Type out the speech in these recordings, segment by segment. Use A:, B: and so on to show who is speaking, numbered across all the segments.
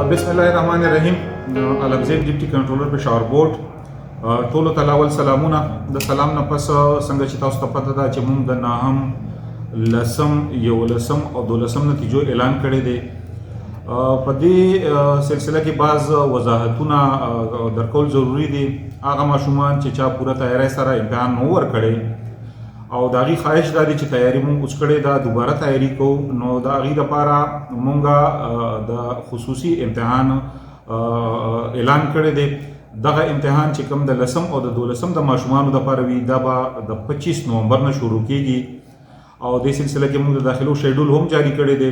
A: बिस्मिल्लाहिर्रहमानिर्रहीम। अलगज़ेब deputy controller Peshawar board Tolo तलावल सलामुना द सलाम न पस संग چې تاسو ته پته ده چې موږ د نهم لسم یو لسم او دولسم نتیجو اعلان کړی دی. په دې سلسله کې بعض وضاحتونه درکول ضروری دي. هغه ماشومان چې چا پوره تیاری سره امتحان نو ورکړی او د هغې خواهش دا دی چې تیاری مونږ اوس کړې ده دوباره تیاری کوو، نو د هغې دپاره مونږ د خصوصي امتحان اعلان کړی دی. دغه امتحان چې کوم د لسم او د دولسم د ماشومانو دپاره وي دا به د 25 نومبر نه شروع کیږي او دې سلسله کې مونږ د داخلو شیډول هم جاری کړی دی.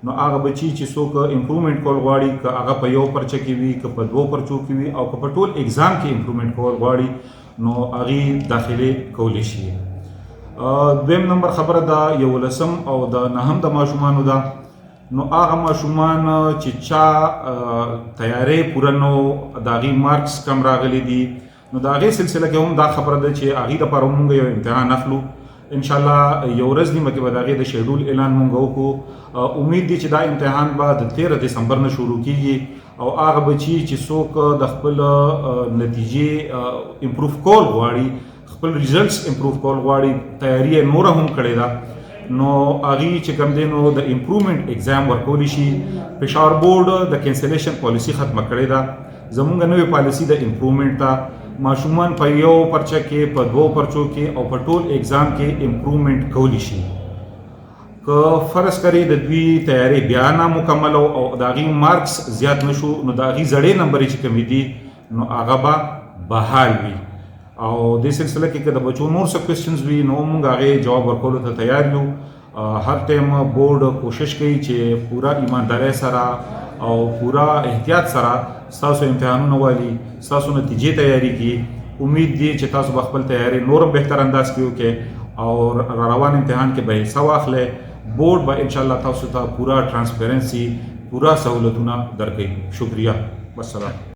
A: نو هغه بچي چې څوک امپرومنټ کول غواړي که هغه په یو پرچه کې وي که په دوو پرچو کې وي او که په ټول اگزام کې امپرومنټ کول غواړي نو هغې داخلې کولی شي. دویم نمبر خبره ده یو لسم او د نهم د ماشومانو ده. نو هغه ماشومان چې چا تیاری پوره نو د هغې مارکس کم راغلی دي نو د هغې سلسله کې هم دا خبره ده چې هغې دپاره مونږ یو امتحان اخلو. انشاءالله یو ورځ نیمه کې به د هغې د شیډول اعلان مونږ وکړو. امید دی چې دا امتحان به د 13 دسمبر نه شروع کیږي او هغه بچي چې څوک د خپل نتیجې امپروف کول غواړي، خپل ریزلټس امپروف کول غواړي، تیاری یې نوره هم کړې ده، نو هغې چې کوم دی نو د امپرومنټ اگزام ورکولی شي. پېښور بورډ د کینسلیشن پالیسي ختمه کړې ده. زمونږ نوې پالیسي د امپرومنټ ده. ماشومان په یو پرچه کې په دوو پرچو کې او په ټول اگزام کې امپرومنټ کولی شي. که فرض کړئ د دوی تیاری بیا نامکمل او د هغې مارکس زیات نشو نو د هغې زړې نمبرې چې کومې دي نو هغه به بحال وي. او دې سلسله کې که د بچو نور څه کوېسچنز وي نو موږ هغې جواب ورکولو ته تیار یو. هر ټایم بورډ کوشش کوي چې پوره ایماندارۍ سره او پوره احتیاط سره ستاسو امتحانونه والي، ستاسو نتیجې تیاری کړي. امید دی چې تاسو به خپل تیاری نورم بهتر انداز کې وکړئ او روان امتحان کې به حصه واخلئ. بورډ به انشاءالله تاسو ته پوره ټرانسپیرنسي، پوره سهولتونه درکوي. شکریه. والسلام.